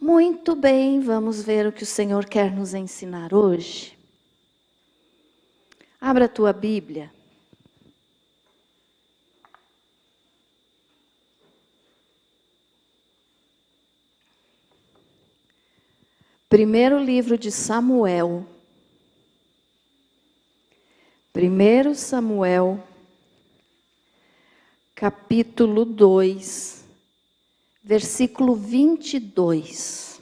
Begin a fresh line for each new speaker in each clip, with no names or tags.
Muito bem, vamos ver o que o Senhor quer nos ensinar hoje. Abra a tua Bíblia. Primeiro livro de Samuel. 1 Samuel, capítulo 2, versículo 22.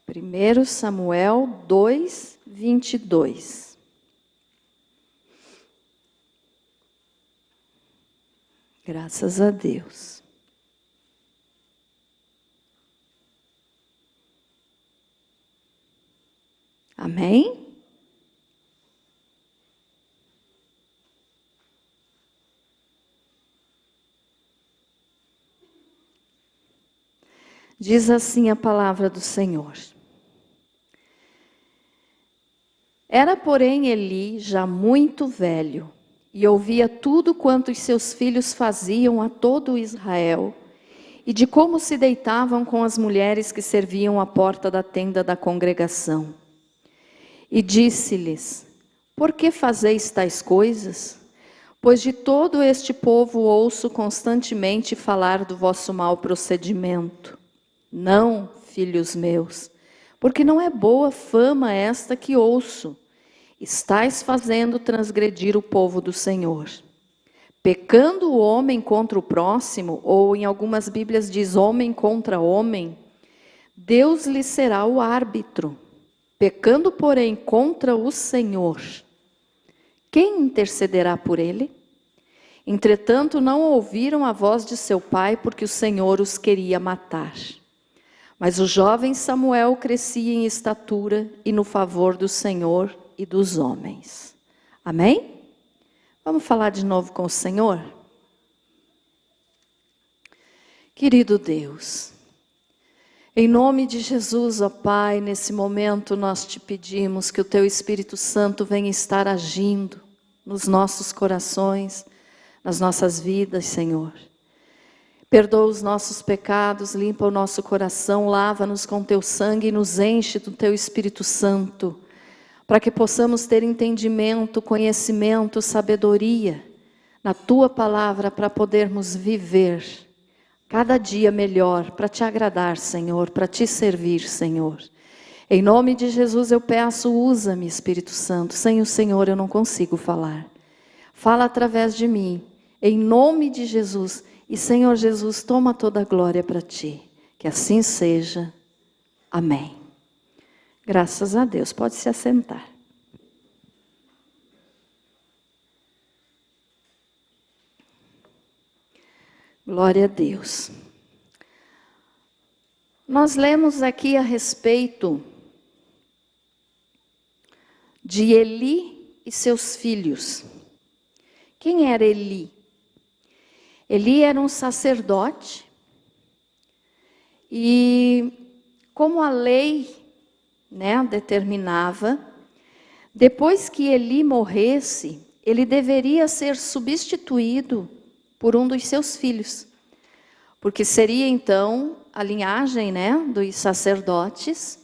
1 Samuel 2, 22. Graças a Deus. Amém? Diz assim a palavra do Senhor. Era, porém, Eli já muito velho, e ouvia tudo quanto os seus filhos faziam a todo Israel, e de como se deitavam com as mulheres que serviam à porta da tenda da congregação. E disse-lhes: por que fazeis tais coisas? Pois de todo este povo ouço constantemente falar do vosso mau procedimento. Não, filhos meus, porque não é boa fama esta que ouço. Estais fazendo transgredir o povo do Senhor. Pecando o homem contra o próximo, ou em algumas Bíblias diz homem contra homem, Deus lhe será o árbitro. Pecando, porém, contra o Senhor, quem intercederá por ele? Entretanto, não ouviram a voz de seu pai, porque o Senhor os queria matar. Mas o jovem Samuel crescia em estatura e no favor do Senhor e dos homens. Amém? Vamos falar de novo com o Senhor? Querido Deus, em nome de Jesus, ó Pai, nesse momento nós te pedimos que o Teu Espírito Santo venha estar agindo nos nossos corações, nas nossas vidas, Senhor. Perdoa os nossos pecados, limpa o nosso coração, lava-nos com Teu sangue e nos enche do Teu Espírito Santo, para que possamos ter entendimento, conhecimento, sabedoria na Tua palavra, para podermos viver cada dia melhor, para Te agradar, Senhor, para Te servir, Senhor. Em nome de Jesus eu peço, usa-me, Espírito Santo. Sem o Senhor eu não consigo falar. Fala através de mim, em nome de Jesus. E Senhor Jesus, toma toda a glória para Ti. Que assim seja. Amém. Graças a Deus. Pode se assentar. Glória a Deus. Nós lemos aqui a respeito de Eli e seus filhos. Quem era Eli? Eli era um sacerdote e, como a lei, determinava, depois que Eli morresse, ele deveria ser substituído por um dos seus filhos, porque seria então a linhagem, dos sacerdotes,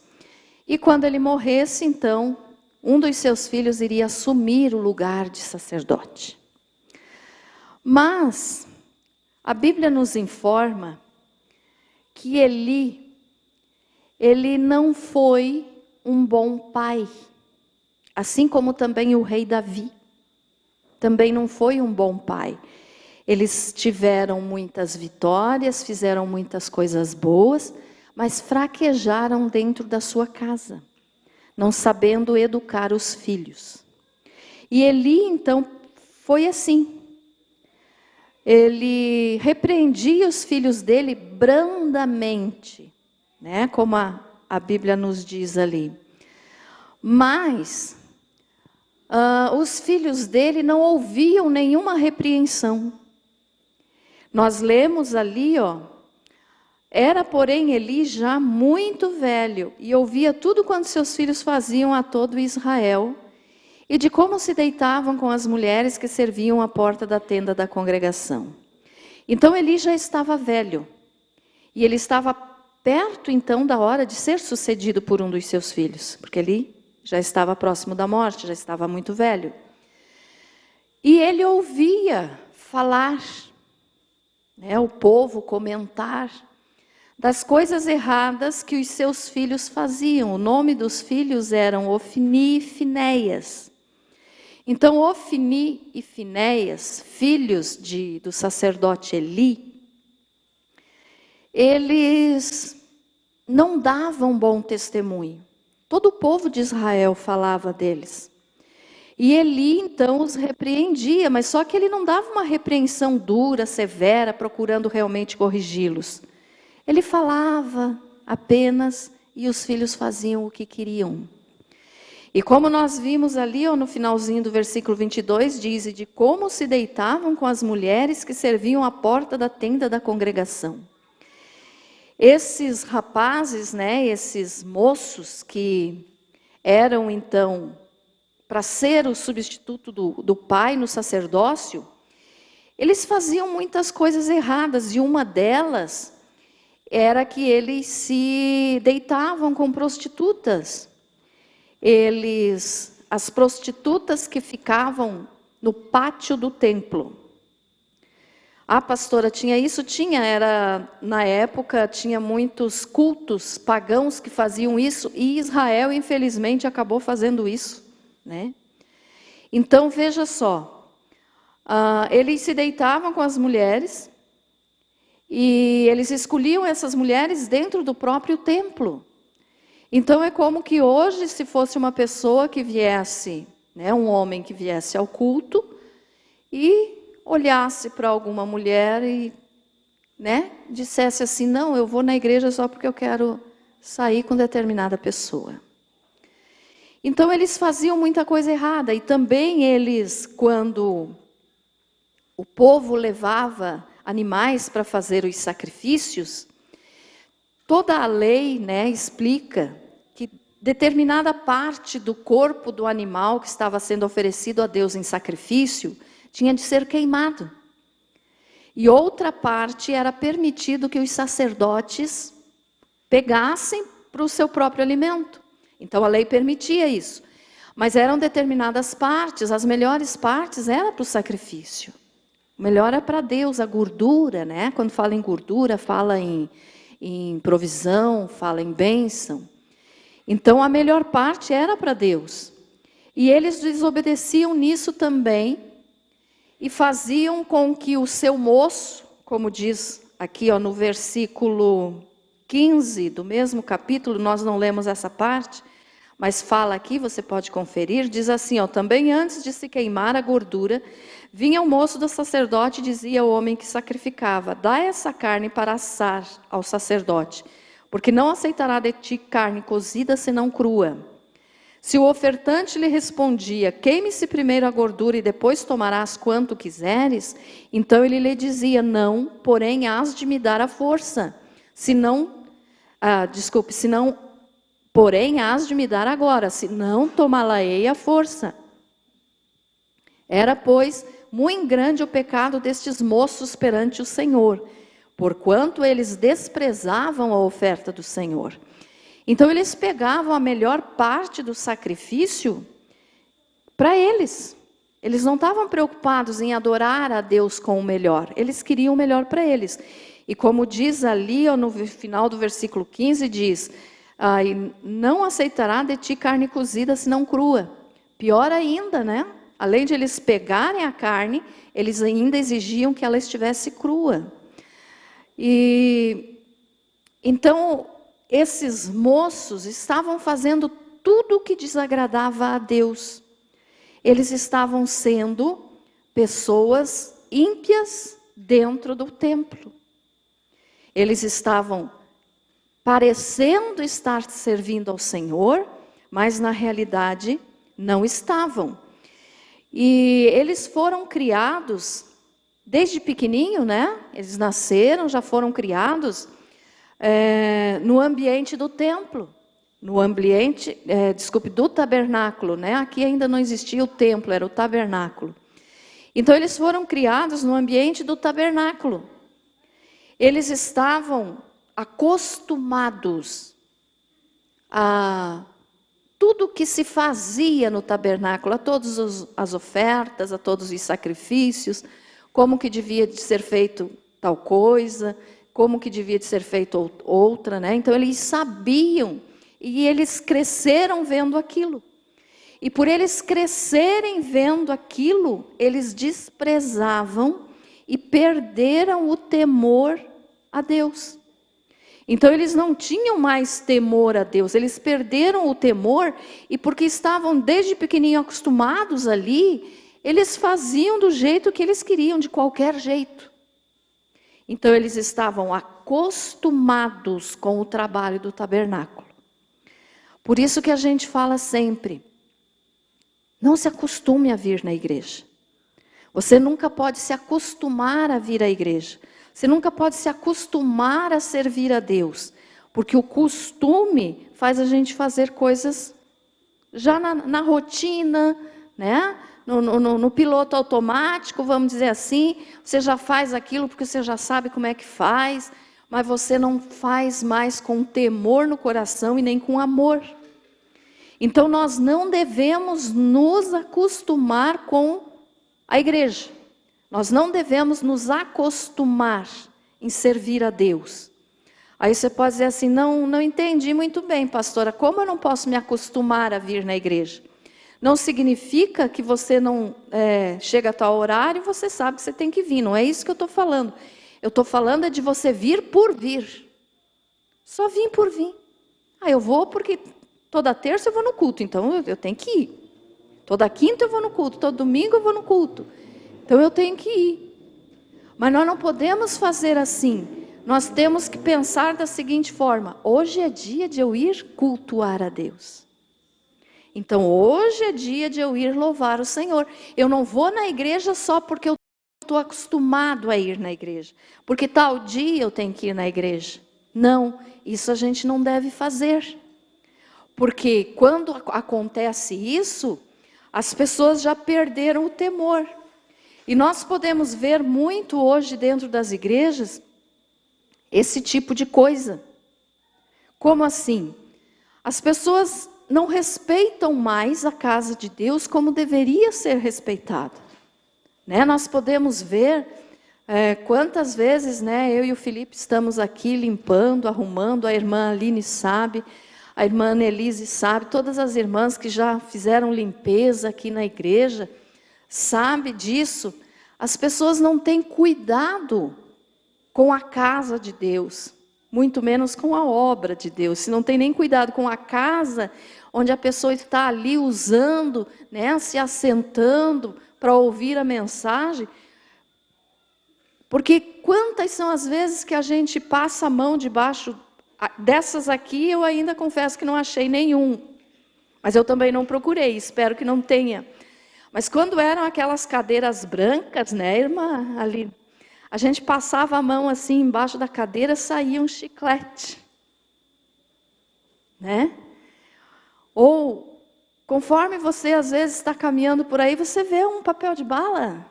e quando ele morresse, então, um dos seus filhos iria assumir o lugar de sacerdote. Mas a Bíblia nos informa que ele não foi um bom pai, assim como também o rei Davi, também não foi um bom pai. Eles tiveram muitas vitórias, fizeram muitas coisas boas, mas fraquejaram dentro da sua casa, não sabendo educar os filhos. E Eli, então, foi assim. Ele repreendia os filhos dele brandamente, como a Bíblia nos diz ali. Mas os filhos dele não ouviam nenhuma repreensão. Nós lemos ali, era, porém, Eli já muito velho, e ouvia tudo quanto seus filhos faziam a todo Israel, e de como se deitavam com as mulheres que serviam à porta da tenda da congregação. Então Eli já estava velho, E ele estava perto, então, da hora de ser sucedido por um dos seus filhos, porque ele já estava próximo da morte, já estava muito velho. E ele ouvia falar, né, o povo comentar das coisas erradas que os seus filhos faziam. O nome dos filhos eram Ofni e Finéias. Então, Ofni e Finéias, filhos do sacerdote Eli, eles não davam bom testemunho. Todo o povo de Israel falava deles. E Eli, então, os repreendia, mas só que ele não dava uma repreensão dura, severa, procurando realmente corrigi-los. Ele falava apenas e os filhos faziam o que queriam. E como nós vimos ali, no finalzinho do versículo 22, diz: e de como se deitavam com as mulheres que serviam à porta da tenda da congregação. Esses rapazes, né, esses moços que eram então para ser o substituto do pai no sacerdócio, eles faziam muitas coisas erradas, e uma delas era que eles se deitavam com prostitutas. As prostitutas que ficavam no pátio do templo. A pastora tinha isso? Na época, tinha muitos cultos pagãos que faziam isso, e Israel, infelizmente, acabou fazendo isso, né? Então, veja só, eles se deitavam com as mulheres, e eles escolhiam essas mulheres dentro do próprio templo. Então, é como que hoje, se fosse uma pessoa que viesse, né, um homem que viesse ao culto, e olhasse para alguma mulher e, né, dissesse assim: não, eu vou na igreja só porque eu quero sair com determinada pessoa. Então, eles faziam muita coisa errada. E também eles, quando o povo levava animais para fazer os sacrifícios, toda a lei, né, explica que determinada parte do corpo do animal que estava sendo oferecido a Deus em sacrifício tinha de ser queimado. E outra parte era permitido que os sacerdotes pegassem para o seu próprio alimento. Então a lei permitia isso. Mas eram determinadas partes, as melhores partes eram para o sacrifício. O melhor é para Deus, a gordura, né? Quando fala em gordura, fala em provisão, fala em bênção. Então a melhor parte era para Deus. E eles desobedeciam nisso também, e faziam com que o seu moço, como diz aqui no versículo 15 do mesmo capítulo, nós não lemos essa parte, mas fala aqui, você pode conferir, diz assim: também antes de se queimar a gordura, vinha o moço do sacerdote e dizia ao homem que sacrificava: dá essa carne para assar ao sacerdote, porque não aceitará de ti carne cozida senão crua. Se o ofertante lhe respondia: queime-se primeiro a gordura e depois tomarás quanto quiseres, então ele lhe dizia: não, porém hás de me dar a força, porém hás de me dar agora, senão tomá-la-ei a força. Era, pois, muito grande o pecado destes moços perante o Senhor, porquanto eles desprezavam a oferta do Senhor. Então eles pegavam a melhor parte do sacrifício para eles. Eles não estavam preocupados em adorar a Deus com o melhor. Eles queriam o melhor para eles. E como diz ali, no final do versículo 15, diz: não aceitará de ti carne cozida senão crua. Pior ainda, né? Além de eles pegarem a carne, eles ainda exigiam que ela estivesse crua. E então esses moços estavam fazendo tudo o que desagradava a Deus. Eles estavam sendo pessoas ímpias dentro do templo. Eles estavam parecendo estar servindo ao Senhor, mas na realidade não estavam. E eles foram criados desde pequenininho, né? Eles nasceram, já foram criados no ambiente do templo, no ambiente, do tabernáculo, né? Aqui ainda não existia o templo, era o tabernáculo. Então eles foram criados no ambiente do tabernáculo. Eles estavam acostumados a tudo que se fazia no tabernáculo, a todas as ofertas, a todos os sacrifícios, como que devia de ser feito tal coisa, como que devia de ser feito outra, né? Então eles sabiam e eles cresceram vendo aquilo. E por eles crescerem vendo aquilo, eles desprezavam e perderam o temor a Deus. Então eles não tinham mais temor a Deus, eles perderam o temor e porque estavam desde pequenininho acostumados ali, eles faziam do jeito que eles queriam, de qualquer jeito. Então eles estavam acostumados com o trabalho do tabernáculo. Por isso que a gente fala sempre, não se acostume a vir na igreja. Você nunca pode se acostumar a vir à igreja. Você nunca pode se acostumar a servir a Deus. Porque o costume faz a gente fazer coisas já na rotina, né? No piloto automático, vamos dizer assim. Você já faz aquilo porque você já sabe como é que faz. Mas você não faz mais com temor no coração e nem com amor. Então nós não devemos nos acostumar com a igreja. Nós não devemos nos acostumar em servir a Deus. Aí você pode dizer assim, não entendi muito bem, pastora, como eu não posso me acostumar a vir na igreja? Não significa que você não chega a tal horário e você sabe que você tem que vir, não é isso que eu estou falando. Eu estou falando de você vir por vir. Só vir por vir. Eu vou porque toda terça eu vou no culto, então eu tenho que ir. Toda quinta eu vou no culto, todo domingo eu vou no culto. Então eu tenho que ir. Mas nós não podemos fazer assim. Nós temos que pensar da seguinte forma: hoje é dia de eu ir cultuar a Deus. Então hoje é dia de eu ir louvar o Senhor. Eu não vou na igreja só porque eu estou acostumado a ir na igreja. Porque tal dia eu tenho que ir na igreja. Não, isso a gente não deve fazer. Porque quando acontece isso, as pessoas já perderam o temor. E nós podemos ver muito hoje dentro das igrejas esse tipo de coisa. Como assim? As pessoas não respeitam mais a casa de Deus como deveria ser respeitada. Né? Nós podemos ver quantas vezes, né, eu e o Felipe estamos aqui limpando, arrumando, a irmã Aline sabe, a irmã Annelise sabe, todas as irmãs que já fizeram limpeza aqui na igreja, sabe disso. As pessoas não têm cuidado com a casa de Deus, muito menos com a obra de Deus. Se não tem nem cuidado com a casa onde a pessoa está ali usando, né, se assentando para ouvir a mensagem. Porque quantas são as vezes que a gente passa a mão debaixo dessas aqui, eu ainda confesso que não achei nenhum. Mas eu também não procurei, espero que não tenha. Mas quando eram aquelas cadeiras brancas, né, irmã, ali, a gente passava a mão assim embaixo da cadeira, saía um chiclete. Né? Ou, conforme você às vezes está caminhando por aí, você vê um papel de bala.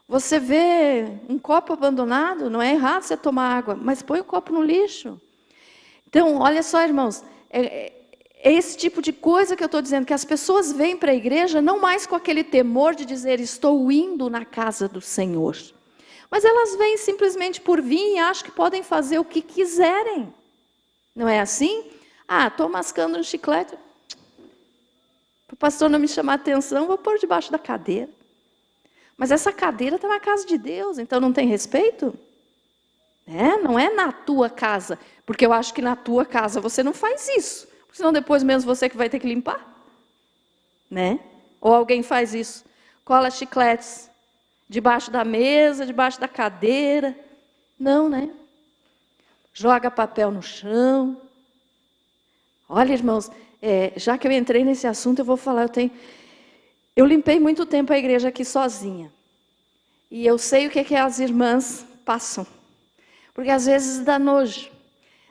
Você vê um copo abandonado, não é errado você tomar água, mas põe o copo no lixo. Então, olha só, irmãos, é esse tipo de coisa que eu estou dizendo, que as pessoas vêm para a igreja não mais com aquele temor de dizer, estou indo na casa do Senhor. Mas elas vêm simplesmente por vir e acham que podem fazer o que quiserem. Não é assim? Estou mascando um chiclete. Para o pastor não me chamar a atenção, vou pôr debaixo da cadeira. Mas essa cadeira está na casa de Deus, então não tem respeito? Não é na tua casa, porque eu acho que na tua casa você não faz isso, senão depois mesmo você que vai ter que limpar. Né? Ou alguém faz isso, cola chicletes debaixo da mesa, debaixo da cadeira. Não, né? Joga papel no chão. Olha, irmãos, já que eu entrei nesse assunto, eu vou falar, eu limpei muito tempo a igreja aqui sozinha. E eu sei o que as irmãs passam. Porque às vezes dá nojo.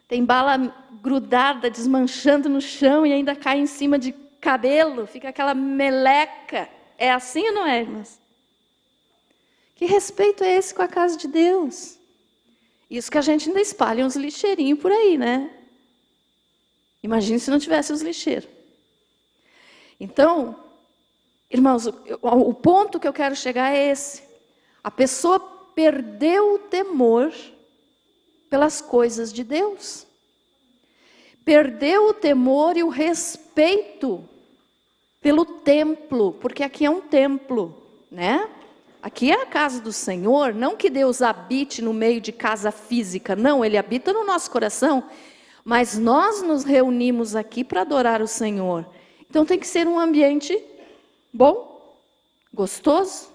Tem bala grudada, desmanchando no chão e ainda cai em cima de cabelo. Fica aquela meleca. É assim ou não é, irmãs? Que respeito é esse com a casa de Deus? Isso que a gente ainda espalha uns lixeirinhos por aí, né? Imagine se não tivesse os lixeiros. Então, irmãos, o ponto que eu quero chegar é esse. A pessoa perdeu o temor pelas coisas de Deus. Perdeu o temor e o respeito pelo templo, porque aqui é um templo, né? Aqui é a casa do Senhor, não que Deus habite no meio de casa física, não, Ele habita no nosso coração, mas nós nos reunimos aqui para adorar o Senhor. Então tem que ser um ambiente bom, gostoso,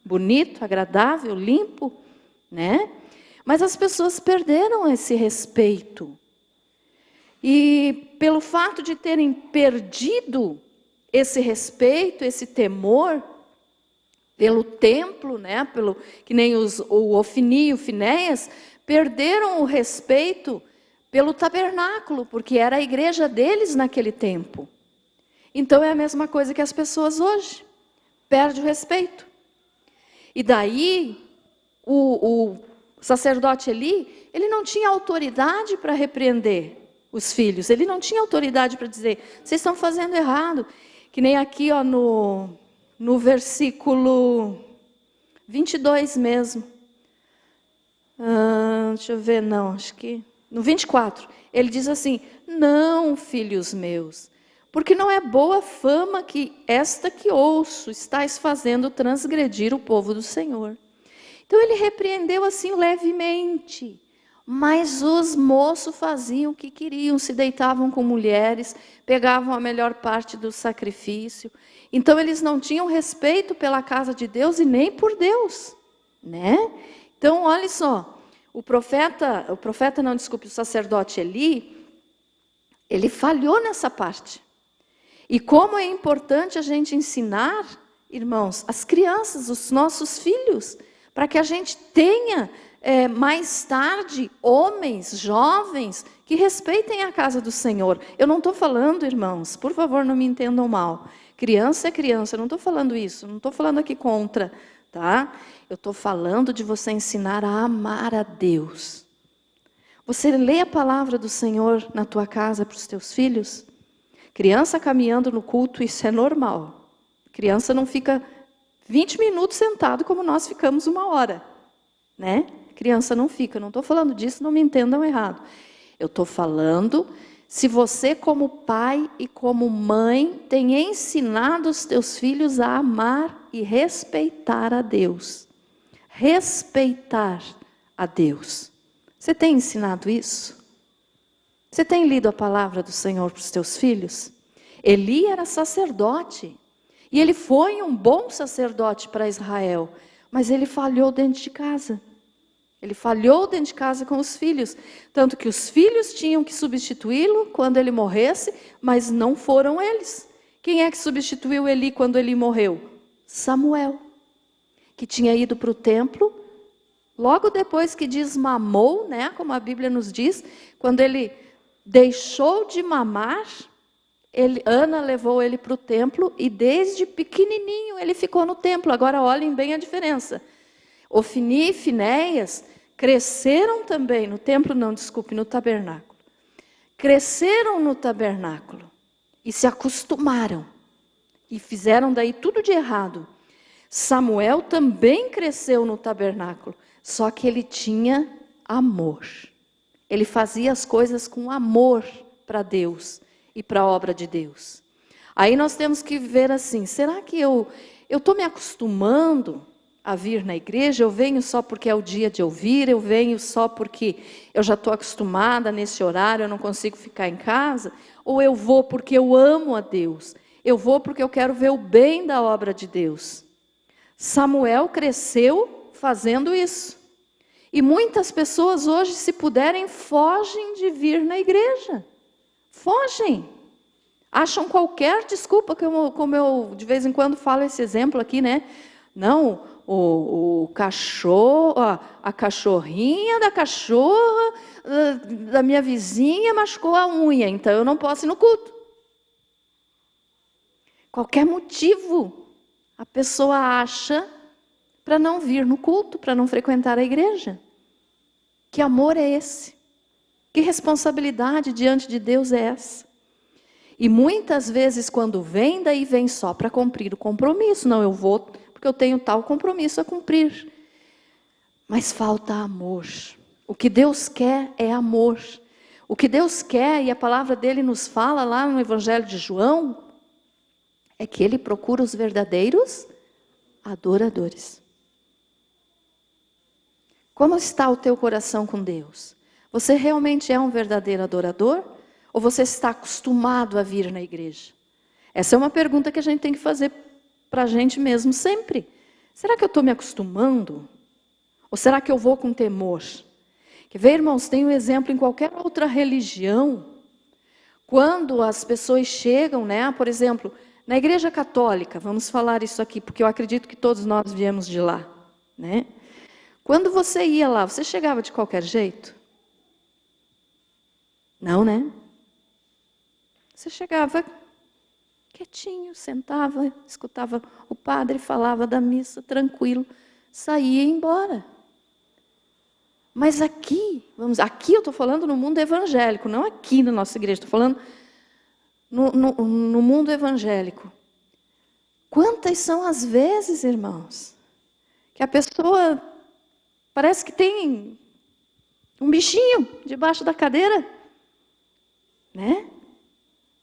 bonito, agradável, limpo, né? Mas as pessoas perderam esse respeito. E pelo fato de terem perdido esse respeito, esse temor pelo templo, né? Que nem o Ofni e o Finéias, perderam o respeito pelo tabernáculo, porque era a igreja deles naquele tempo. Então é a mesma coisa que as pessoas hoje, perdem o respeito. E daí, o sacerdote Eli, ele não tinha autoridade para repreender os filhos, ele não tinha autoridade para dizer, vocês estão fazendo errado. Que nem aqui ó, no versículo 22 mesmo. Deixa eu ver, não, acho que... No 24, ele diz assim, não, filhos meus, porque não é boa fama que esta que ouço estáis fazendo transgredir o povo do Senhor. Então ele repreendeu assim levemente, mas os moços faziam o que queriam, se deitavam com mulheres, pegavam a melhor parte do sacrifício. Então eles não tinham respeito pela casa de Deus e nem por Deus, né? Então olha só, o sacerdote Eli, ele falhou nessa parte. E como é importante a gente ensinar, irmãos, as crianças, os nossos filhos, para que a gente tenha mais tarde homens, jovens, que respeitem a casa do Senhor. Eu não estou falando, irmãos, por favor, não me entendam mal. Criança é criança, eu não estou falando isso, não estou falando aqui contra, tá? Eu estou falando de você ensinar a amar a Deus. Você lê a palavra do Senhor na tua casa para os teus filhos? Criança caminhando no culto, isso é normal. Criança não fica 20 minutos sentado como nós ficamos 1 hora, né? Criança não fica, não estou falando disso, não me entendam errado. Eu estou falando, se você como pai e como mãe tem ensinado os teus filhos a amar e respeitar a Deus. Respeitar a Deus. Você tem ensinado isso? Você tem lido a palavra do Senhor para os teus filhos? Eli era sacerdote. E ele foi um bom sacerdote para Israel. Mas ele falhou dentro de casa. Ele falhou dentro de casa com os filhos. Tanto que os filhos tinham que substituí-lo quando ele morresse, mas não foram eles. Quem é que substituiu Eli quando ele morreu? Samuel, que tinha ido para o templo. Logo depois que desmamou, né, como a Bíblia nos diz, quando ele deixou de mamar, Ana levou ele para o templo e desde pequenininho ele ficou no templo. Agora olhem bem a diferença. Ofni e Finéias cresceram também no templo, não, desculpe, no tabernáculo. Cresceram no tabernáculo e se acostumaram e fizeram daí tudo de errado. Samuel também cresceu no tabernáculo, só que ele tinha amor. Ele fazia as coisas com amor para Deus e para a obra de Deus. Aí nós temos que ver assim, será que eu estou me acostumando a vir na igreja? Eu venho só porque é o dia de ouvir, eu venho só porque eu já estou acostumada nesse horário, eu não consigo ficar em casa? Ou eu vou porque eu amo a Deus? Eu vou porque eu quero ver o bem da obra de Deus? Samuel cresceu fazendo isso. E muitas pessoas hoje, se puderem, fogem de vir na igreja. Fogem. Acham qualquer desculpa, como eu de vez em quando falo esse exemplo aqui, né? Não, o cachorro, a cachorrinha da cachorra da minha vizinha machucou a unha, então eu não posso ir no culto. Qualquer motivo a pessoa acha para não vir no culto, para não frequentar a igreja. Que amor é esse? Que responsabilidade diante de Deus é essa? E muitas vezes quando vem, daí vem só para cumprir o compromisso. Não, eu vou porque eu tenho tal compromisso a cumprir. Mas falta amor. O que Deus quer é amor. O que Deus quer, e a palavra dele nos fala lá no Evangelho de João, é que ele procura os verdadeiros adoradores. Como está o teu coração com Deus? Você realmente é um verdadeiro adorador? Ou você está acostumado a vir na igreja? Essa é uma pergunta que a gente tem que fazer para a gente mesmo sempre. Será que eu estou me acostumando? Ou será que eu vou com temor? Quer ver, irmãos, tem um exemplo em qualquer outra religião. Quando as pessoas chegam, né, por exemplo, na igreja católica, vamos falar isso aqui, porque eu acredito que todos nós viemos de lá, né? Quando você ia lá, você chegava de qualquer jeito? Não, né? Você chegava quietinho, sentava, escutava o padre, falava da missa, tranquilo, saía e ia embora. Mas aqui eu estou falando no mundo evangélico, não aqui na nossa igreja, estou falando no mundo evangélico. Quantas são as vezes, irmãos, que a pessoa parece que tem um bichinho debaixo da cadeira, né?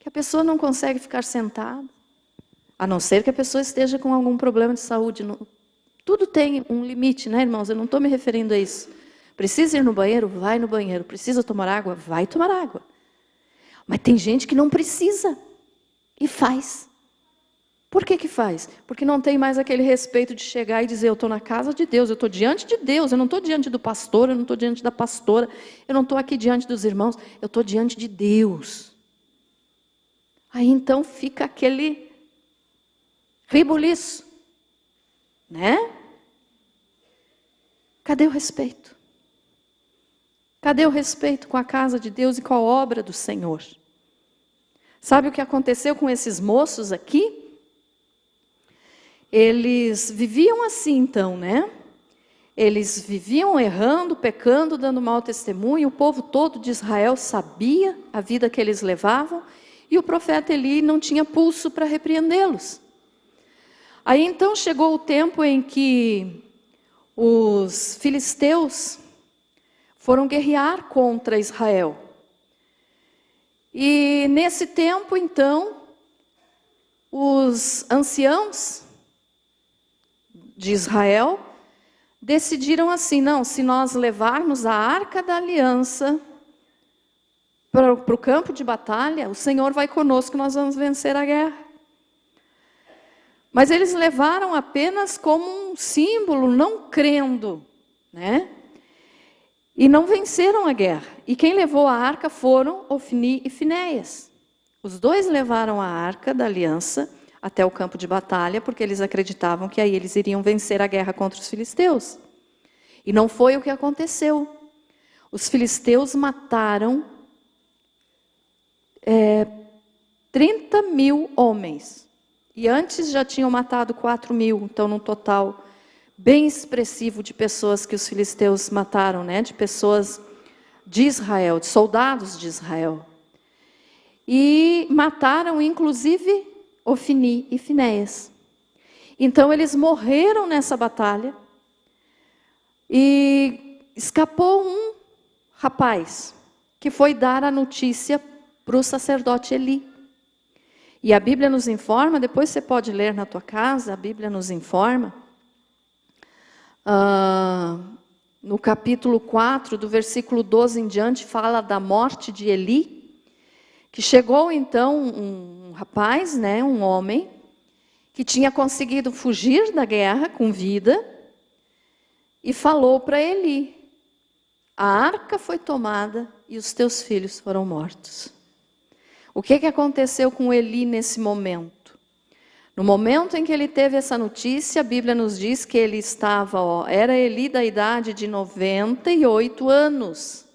Que a pessoa não consegue ficar sentada, a não ser que a pessoa esteja com algum problema de saúde. Tudo tem um limite, né, irmãos? Eu não estou me referindo a isso. Precisa ir no banheiro? Vai no banheiro. Precisa tomar água? Vai tomar água. Mas tem gente que não precisa e faz. Por que faz? Porque não tem mais aquele respeito de chegar e dizer, eu estou na casa de Deus, eu estou diante de Deus, eu não estou diante do pastor, eu não estou diante da pastora, eu não estou aqui diante dos irmãos, eu estou diante de Deus. Aí então fica aquele rebuliço, né? Cadê o respeito? Cadê o respeito com a casa de Deus e com a obra do Senhor? Sabe o que aconteceu com esses moços aqui? Eles viviam assim então, né? Eles viviam errando, pecando, dando mau testemunho. O povo todo de Israel sabia a vida que eles levavam. E o profeta Eli não tinha pulso para repreendê-los. Aí então chegou o tempo em que os filisteus foram guerrear contra Israel. E nesse tempo, então, os anciãos de Israel decidiram assim, não, se nós levarmos a Arca da Aliança para o campo de batalha, o Senhor vai conosco, nós vamos vencer a guerra. Mas eles levaram apenas como um símbolo, não crendo, né? E não venceram a guerra. E quem levou a arca foram Ofni e Finéias. Os dois levaram a Arca da Aliança até o campo de batalha, porque eles acreditavam que aí eles iriam vencer a guerra contra os filisteus. E não foi o que aconteceu. Os filisteus mataram 30 mil homens. E antes já tinham matado 4 mil, então num total bem expressivo de pessoas que os filisteus mataram, né? De pessoas de Israel, de soldados de Israel. E mataram, inclusive, Ofni e Finéias. Então, eles morreram nessa batalha. E escapou um rapaz, que foi dar a notícia para o sacerdote Eli. E a Bíblia nos informa, depois você pode ler na tua casa, a Bíblia nos informa, no capítulo 4, do versículo 12 em diante, fala da morte de Eli, que chegou então um rapaz, né, um homem, que tinha conseguido fugir da guerra com vida, e falou para Eli, a arca foi tomada e os teus filhos foram mortos. O que aconteceu com Eli nesse momento? No momento em que ele teve essa notícia, a Bíblia nos diz que ele estava, era Eli da idade de 98 anos.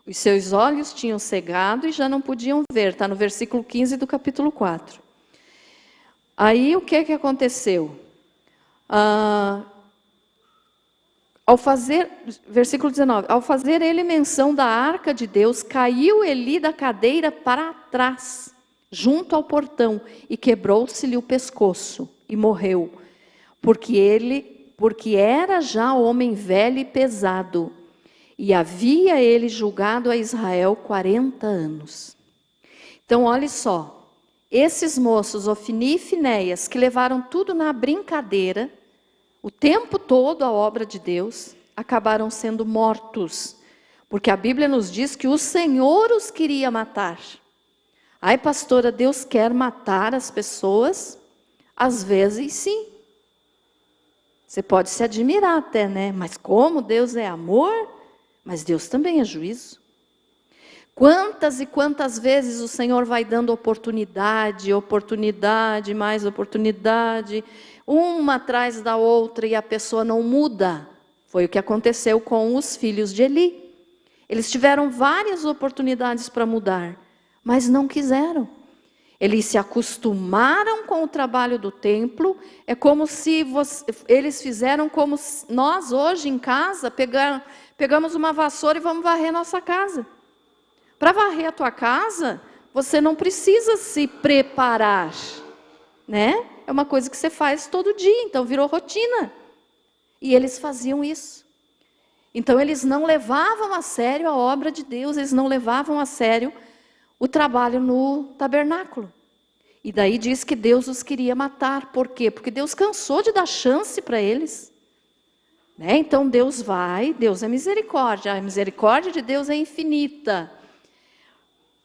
Os seus olhos tinham cegado e já não podiam ver. Está no versículo 15 do capítulo 4. Aí o que aconteceu? versículo 19, ao fazer ele menção da arca de Deus, caiu Eli da cadeira para trás, junto ao portão, e quebrou-se-lhe o pescoço, e morreu, porque era já homem velho e pesado, e havia ele julgado a Israel 40 anos. Então, olha só, esses moços, Ofni e Finéias, que levaram tudo na brincadeira, o tempo todo a obra de Deus, acabaram sendo mortos, porque a Bíblia nos diz que o Senhor os queria matar. Ai, pastora, Deus quer matar as pessoas? Às vezes sim. Você pode se admirar até, né? Mas como Deus é amor, mas Deus também é juízo. Quantas e quantas vezes o Senhor vai dando oportunidade, mais oportunidade, uma atrás da outra, e a pessoa não muda. Foi o que aconteceu com os filhos de Eli. Eles tiveram várias oportunidades para mudar, mas não quiseram. Eles se acostumaram com o trabalho do templo. É como se eles fizeram como nós hoje em casa, pegamos uma vassoura e vamos varrer nossa casa. Para varrer a tua casa, você não precisa se preparar, né? É uma coisa que você faz todo dia, então virou rotina. E eles faziam isso. Então eles não levavam a sério a obra de Deus, eles não levavam a sério o trabalho no tabernáculo. E daí diz que Deus os queria matar. Por quê? Porque Deus cansou de dar chance para eles. Né? Então Deus é misericórdia. A misericórdia de Deus é infinita.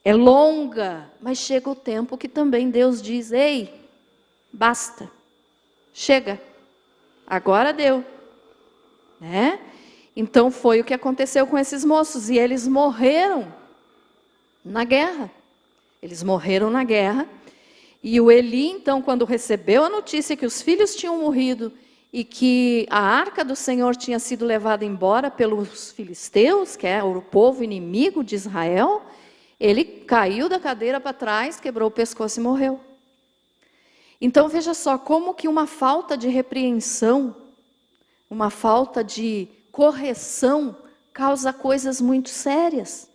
É longa, mas chega o tempo que também Deus diz, ei, basta, chega, agora deu. Né? Então foi o que aconteceu com esses moços, e eles morreram na guerra. Eles morreram na guerra, e o Eli, então, quando recebeu a notícia que os filhos tinham morrido, e que a arca do Senhor tinha sido levada embora pelos filisteus, que é o povo inimigo de Israel, ele caiu da cadeira para trás, quebrou o pescoço e morreu. Então veja só, como que uma falta de repreensão, uma falta de correção, causa coisas muito sérias.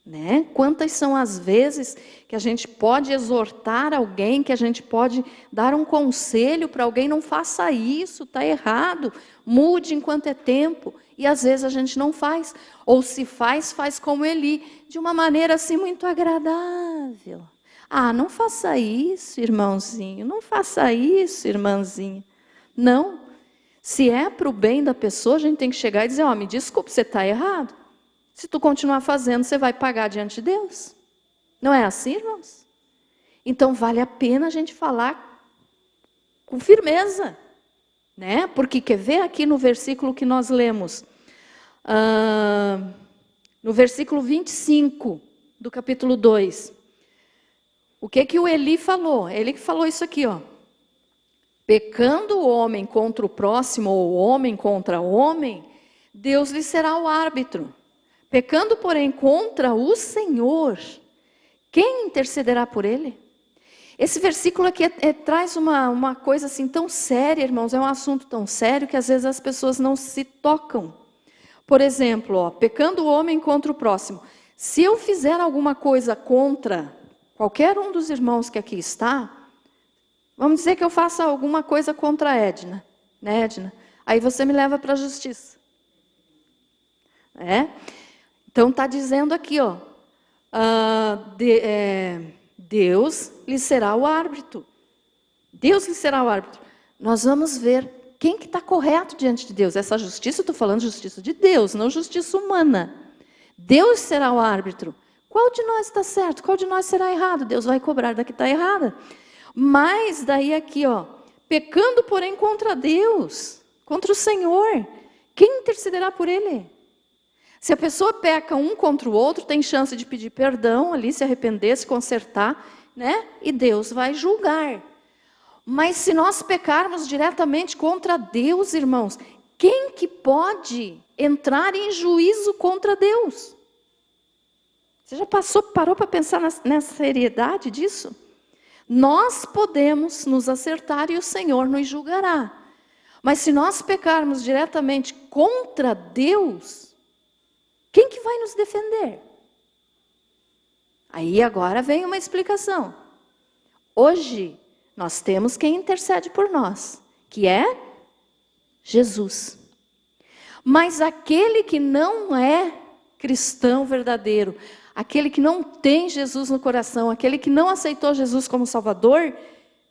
Né? Quantas são as vezes que a gente pode exortar alguém, que a gente pode dar um conselho para alguém, não faça isso, está errado, mude enquanto é tempo, e às vezes a gente não faz, ou se faz, faz como Eli, de uma maneira assim muito agradável. Ah, não faça isso, irmãozinho, não faça isso, irmãzinha. Não, se é para o bem da pessoa, a gente tem que chegar e dizer, me desculpe, você está errado. Se tu continuar fazendo, você vai pagar diante de Deus. Não é assim, irmãos? Então, vale a pena a gente falar com firmeza. Né? Porque quer ver aqui no versículo que nós lemos? No versículo 25 do capítulo 2. O que o Eli falou? Ele que falou isso aqui, ó. Pecando o homem contra o próximo, ou o homem contra o homem, Deus lhe será o árbitro. Pecando, porém, contra o Senhor, quem intercederá por ele? Esse versículo aqui traz uma coisa assim tão séria, irmãos, é um assunto tão sério que às vezes as pessoas não se tocam. Por exemplo, pecando o homem contra o próximo. Se eu fizer alguma coisa contra qualquer um dos irmãos que aqui está, vamos dizer que eu faça alguma coisa contra a Edna, né, Edna? Aí você me leva para a justiça. Então está dizendo aqui, Deus lhe será o árbitro. Deus lhe será o árbitro. Nós vamos ver quem que está correto diante de Deus. Essa justiça, eu estou falando justiça de Deus, não justiça humana. Deus será o árbitro. Qual de nós está certo? Qual de nós será errado? Deus vai cobrar da que está errada. Mas daí aqui, pecando porém contra Deus, contra o Senhor, quem intercederá por ele? Se a pessoa peca um contra o outro, tem chance de pedir perdão ali, se arrepender, se consertar, né? E Deus vai julgar. Mas se nós pecarmos diretamente contra Deus, irmãos, quem que pode entrar em juízo contra Deus? Você já parou para pensar nessa seriedade disso? Nós podemos nos acertar e o Senhor nos julgará. Mas se nós pecarmos diretamente contra Deus, quem que vai nos defender? Aí agora vem uma explicação. Hoje nós temos quem intercede por nós, que é Jesus. Mas aquele que não é cristão verdadeiro, aquele que não tem Jesus no coração, aquele que não aceitou Jesus como Salvador,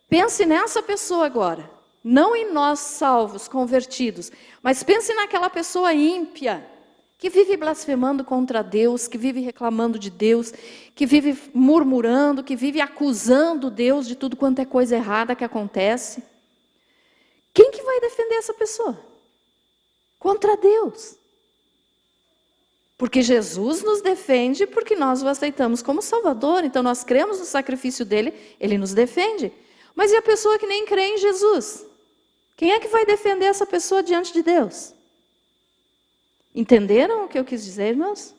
pense nessa pessoa agora. Não em nós salvos, convertidos, mas pense naquela pessoa ímpia, que vive blasfemando contra Deus, que vive reclamando de Deus, que vive murmurando, que vive acusando Deus de tudo quanto é coisa errada que acontece. Quem que vai defender essa pessoa? Contra Deus. Porque Jesus nos defende porque nós o aceitamos como Salvador, então nós cremos no sacrifício dele, ele nos defende. Mas e a pessoa que nem crê em Jesus? Quem é que vai defender essa pessoa diante de Deus? Entenderam o que eu quis dizer, irmãos?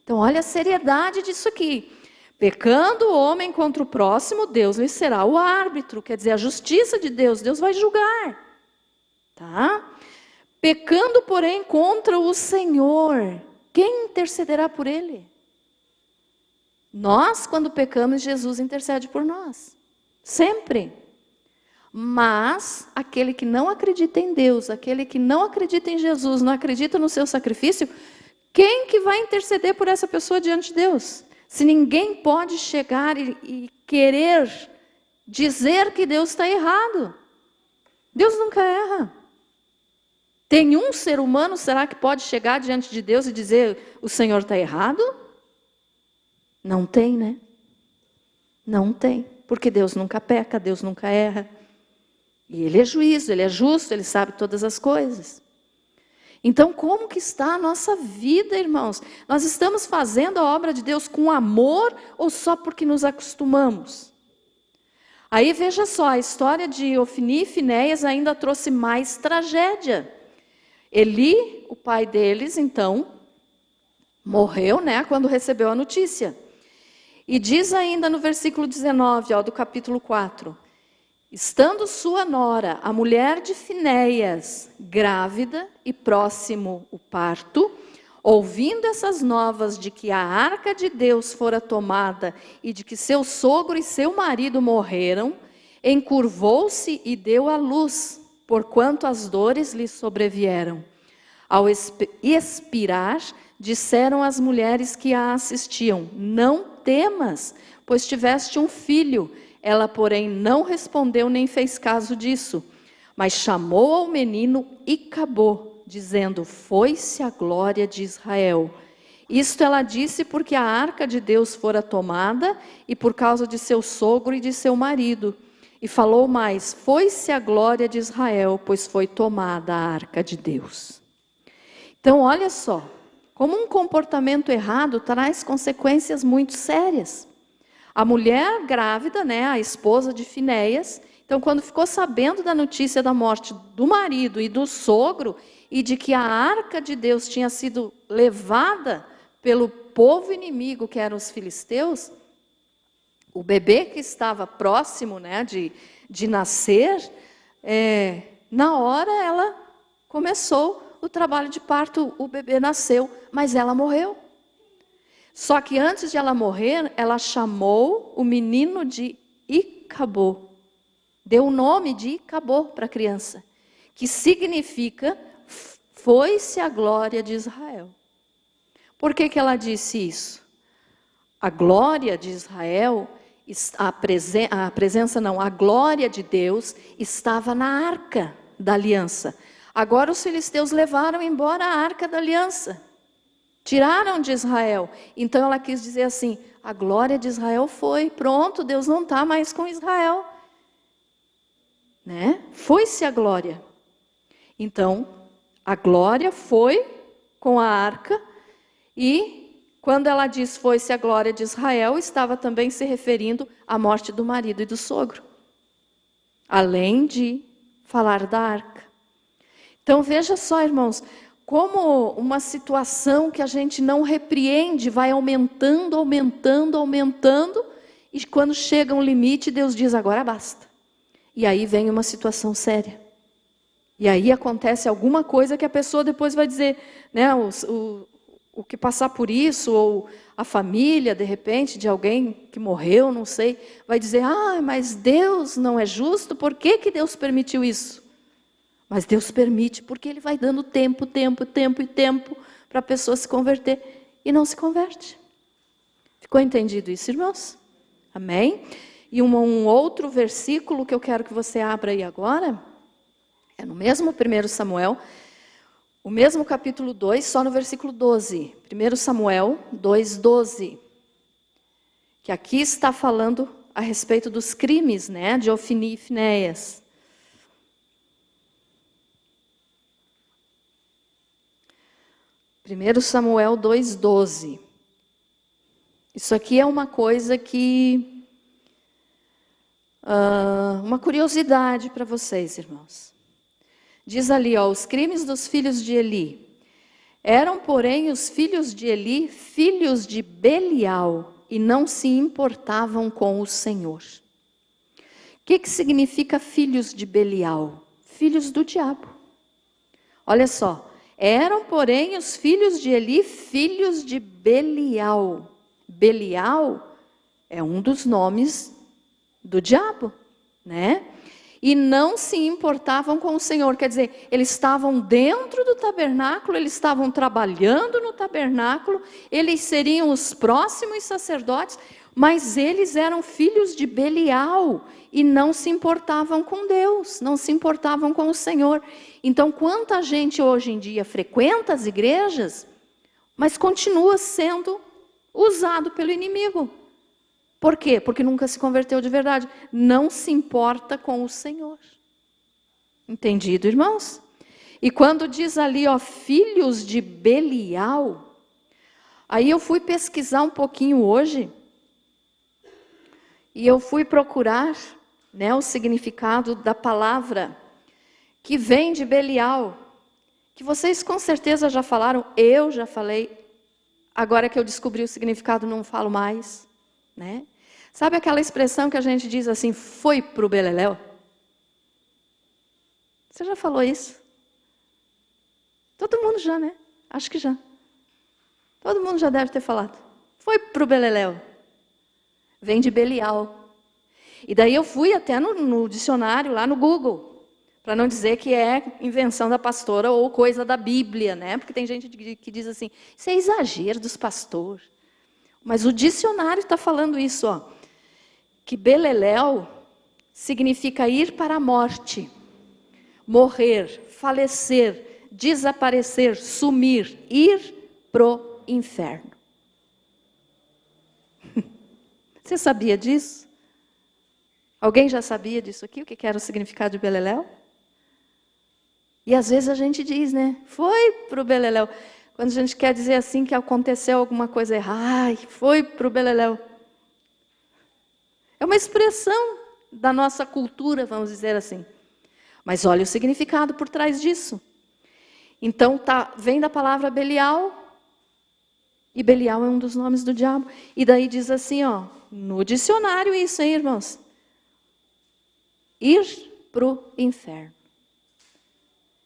Então, olha a seriedade disso aqui. Pecando o homem contra o próximo, Deus lhe será o árbitro. Quer dizer, a justiça de Deus, Deus vai julgar. Tá? Pecando, porém, contra o Senhor, quem intercederá por ele? Nós, quando pecamos, Jesus intercede por nós. Sempre. Mas aquele que não acredita em Deus, aquele que não acredita em Jesus, não acredita no seu sacrifício, quem que vai interceder por essa pessoa diante de Deus? Se ninguém pode chegar e querer dizer que Deus está errado. Deus nunca erra. Tem um ser humano, será que pode chegar diante de Deus e dizer o Senhor está errado? Não tem, né? Não tem, porque Deus nunca peca, Deus nunca erra. E Ele é juízo, Ele é justo, Ele sabe todas as coisas. Então, como que está a nossa vida, irmãos? Nós estamos fazendo a obra de Deus com amor ou só porque nos acostumamos? Aí veja só, a história de Ofni e Finéias ainda trouxe mais tragédia. Eli, o pai deles, então, morreu, né, quando recebeu a notícia. E diz ainda no versículo 19, do capítulo 4... Estando sua nora, a mulher de Finéias, grávida e próximo o parto, ouvindo essas novas de que a arca de Deus fora tomada e de que seu sogro e seu marido morreram, encurvou-se e deu à luz, porquanto as dores lhe sobrevieram. Ao expirar, disseram as mulheres que a assistiam: não temas, pois tiveste um filho. Ela, porém, não respondeu nem fez caso disso, mas chamou ao menino Icabô, dizendo: foi-se a glória de Israel. Isto ela disse porque a arca de Deus fora tomada e por causa de seu sogro e de seu marido. E falou mais: foi-se a glória de Israel, pois foi tomada a arca de Deus. Então, olha só, como um comportamento errado traz consequências muito sérias. A mulher grávida, né, a esposa de Finéias, então quando ficou sabendo da notícia da morte do marido e do sogro, e de que a arca de Deus tinha sido levada pelo povo inimigo, que eram os filisteus, o bebê que estava próximo, né, de nascer, na hora ela começou o trabalho de parto, o bebê nasceu, mas ela morreu. Só que antes de ela morrer, ela chamou o menino de Icabô. Deu o nome de Icabô para a criança, que significa foi-se a glória de Israel. Por que que ela disse isso? A glória de Israel, a glória de Deus estava na arca da aliança. Agora os filisteus levaram embora a arca da aliança. Tiraram de Israel. Então ela quis dizer assim: a glória de Israel foi, pronto, Deus não está mais com Israel. Né? Foi-se a glória. Então, a glória foi com a arca, e quando ela diz foi-se a glória de Israel, estava também se referindo à morte do marido e do sogro. Além de falar da arca. Então veja só, irmãos, como uma situação que a gente não repreende vai aumentando, aumentando, aumentando, e quando chega um limite, Deus diz: agora basta. E aí vem uma situação séria. E aí acontece alguma coisa que a pessoa depois vai dizer, né, o que passar por isso, ou a família, de repente, de alguém que morreu, não sei, vai dizer, mas Deus não é justo, por que que Deus permitiu isso? Mas Deus permite porque Ele vai dando tempo para a pessoa se converter e não se converte. Ficou entendido isso, irmãos? Amém? E um outro versículo que eu quero que você abra aí agora, é no mesmo 1 Samuel, o mesmo capítulo 2, só no versículo 12. 1 Samuel 2:12. Que aqui está falando a respeito dos crimes, né, de Ofni e Finéias. Primeiro Samuel 2:12. Isso aqui é uma coisa que... uma curiosidade para vocês, irmãos. Diz ali, os crimes dos filhos de Eli. Eram, porém, os filhos de Eli, filhos de Belial, e não se importavam com o Senhor. O que significa filhos de Belial? Filhos do diabo. Olha só. Eram, porém, os filhos de Eli, filhos de Belial. Belial é um dos nomes do diabo, né? E não se importavam com o Senhor. Quer dizer, eles estavam dentro do tabernáculo, eles estavam trabalhando no tabernáculo, eles seriam os próximos sacerdotes, mas eles eram filhos de Belial e não se importavam com Deus, não se importavam com o Senhor. Então, quanta gente hoje em dia frequenta as igrejas, mas continua sendo usado pelo inimigo. Por quê? Porque nunca se converteu de verdade. Não se importa com o Senhor. Entendido, irmãos? E quando diz ali, filhos de Belial, aí eu fui pesquisar um pouquinho hoje, e eu fui procurar, né, o significado da palavra que vem de Belial, que vocês com certeza já falaram, eu já falei, agora que eu descobri o significado não falo mais, né? Sabe aquela expressão que a gente diz assim, foi pro beleléu? Você já falou isso? Todo mundo já, né? Acho que já. Todo mundo já deve ter falado. Foi pro beleléu. Vem de Belial. E daí eu fui até no dicionário, lá no Google, para não dizer que é invenção da pastora ou coisa da Bíblia, né? Porque tem gente que diz assim, isso é exagero dos pastores. Mas o dicionário está falando isso, que beleléu significa ir para a morte, morrer, falecer, desaparecer, sumir, ir pro inferno. Você sabia disso? Alguém já sabia disso aqui? O que era o significado de beleléu? E às vezes a gente diz, né? Foi pro beleléu. Quando a gente quer dizer assim que aconteceu alguma coisa errada, foi pro beleléu. É uma expressão da nossa cultura, vamos dizer assim. Mas olha o significado por trás disso. Então, vem da palavra Belial, e Belial é um dos nomes do diabo. E daí diz assim, no dicionário isso, hein, irmãos? Ir pro inferno.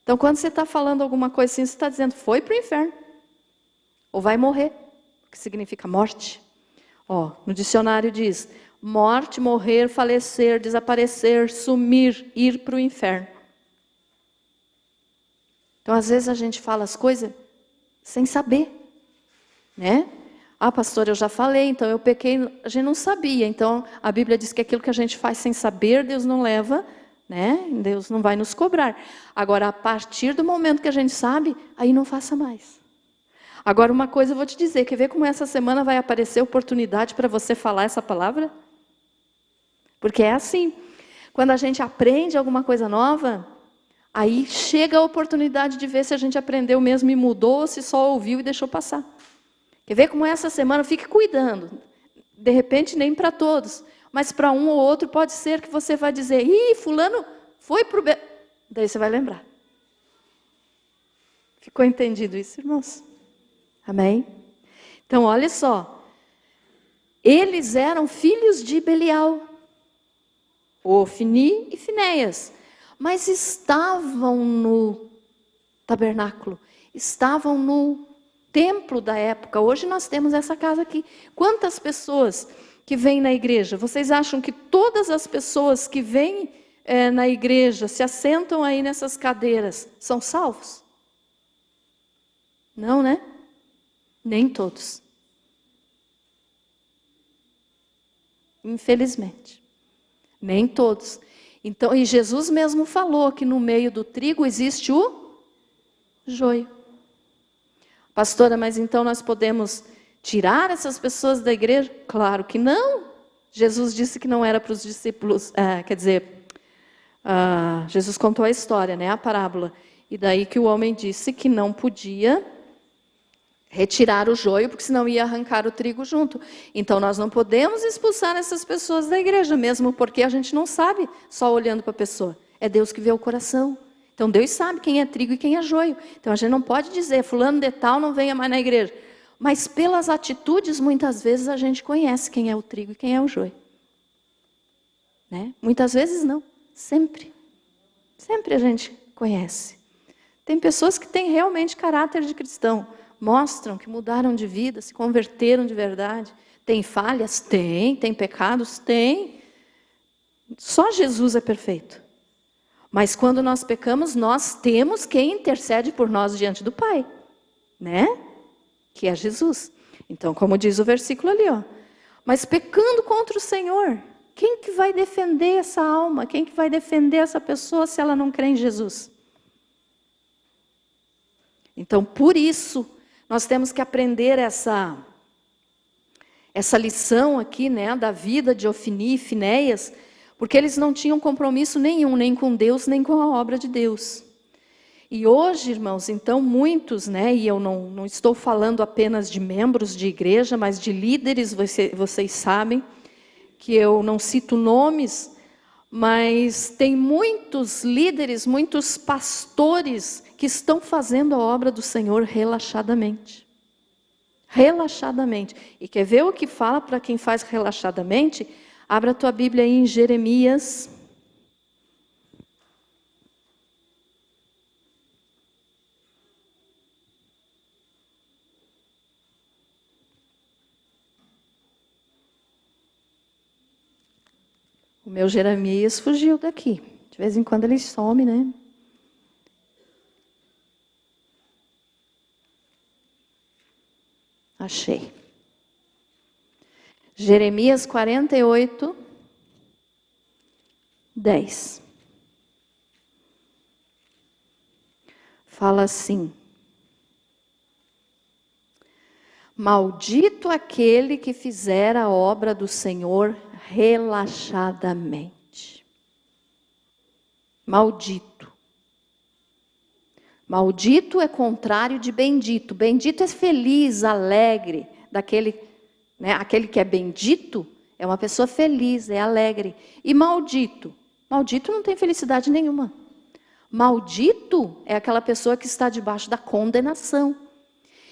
Então, quando você está falando alguma coisa assim, você está dizendo, foi pro inferno. Ou vai morrer, que significa morte. No dicionário diz... morte, morrer, falecer, desaparecer, sumir, ir para o inferno. Então, às vezes a gente fala as coisas sem saber, né? Pastor, eu já falei, então eu pequei, a gente não sabia. Então, a Bíblia diz que aquilo que a gente faz sem saber, Deus não leva, né? Deus não vai nos cobrar. Agora, a partir do momento que a gente sabe, aí não faça mais. Agora, uma coisa eu vou te dizer, quer ver como essa semana vai aparecer oportunidade para você falar essa palavra? Porque é assim, quando a gente aprende alguma coisa nova, aí chega a oportunidade de ver se a gente aprendeu mesmo e mudou, ou se só ouviu e deixou passar. Quer ver como essa semana? Fique cuidando. De repente nem para todos, mas para um ou outro pode ser que você vai dizer, fulano foi pro... Daí você vai lembrar. Ficou entendido isso, irmãos? Amém? Então, olha só. Eles eram filhos de Belial. Ofni e Finéias. mas estavam no tabernáculo, estavam no templo da época. Hoje nós temos essa casa aqui. Quantas pessoas que vêm na igreja? Vocês acham que todas as pessoas que vêm na igreja, se assentam aí nessas cadeiras, são salvos? Não, né? Nem todos. Infelizmente. Nem todos. Então, e Jesus mesmo falou que no meio do trigo existe o joio. Pastora, mas então nós podemos tirar essas pessoas da igreja? Claro que não. Jesus disse que não era para os discípulos, Jesus contou a história, né, a parábola. E daí que o homem disse que não podia retirar o joio, porque senão ia arrancar o trigo junto. Então nós não podemos expulsar essas pessoas da igreja, mesmo porque a gente não sabe só olhando para a pessoa. É Deus que vê o coração. Então Deus sabe quem é trigo e quem é joio. Então a gente não pode dizer, fulano de tal não venha mais na igreja. Mas pelas atitudes, muitas vezes a gente conhece quem é o trigo e quem é o joio. Né? Muitas vezes não, sempre. Sempre a gente conhece. Tem pessoas que têm realmente caráter de cristão. Mostram que mudaram de vida, se converteram de verdade. Tem falhas? Tem. Tem pecados? Tem. Só Jesus é perfeito. Mas quando nós pecamos, nós temos quem intercede por nós diante do Pai. Né? Que é Jesus. Então, como diz o versículo ali, ó. Mas pecando contra o Senhor, quem que vai defender essa alma? Quem que vai defender essa pessoa se ela não crê em Jesus? Então, por isso, nós temos que aprender essa lição aqui, né, da vida de Ofni e Finéias, porque eles não tinham compromisso nenhum, nem com Deus, nem com a obra de Deus. E hoje, irmãos, então muitos, né, e eu não estou falando apenas de membros de igreja, mas de líderes, vocês sabem, que eu não cito nomes, mas tem muitos líderes, muitos pastores que estão fazendo a obra do Senhor relaxadamente. Relaxadamente. E quer ver o que fala para quem faz relaxadamente? Abra a tua Bíblia aí em Jeremias. O meu Jeremias fugiu daqui. De vez em quando ele some, né? Achei. Jeremias 48, 10. Fala assim: maldito aquele que fizer a obra do Senhor relaxadamente. Maldito. Maldito é contrário de bendito. Bendito é feliz, alegre. Aquele que é bendito é uma pessoa feliz, é alegre. E maldito? Maldito não tem felicidade nenhuma. Maldito é aquela pessoa que está debaixo da condenação.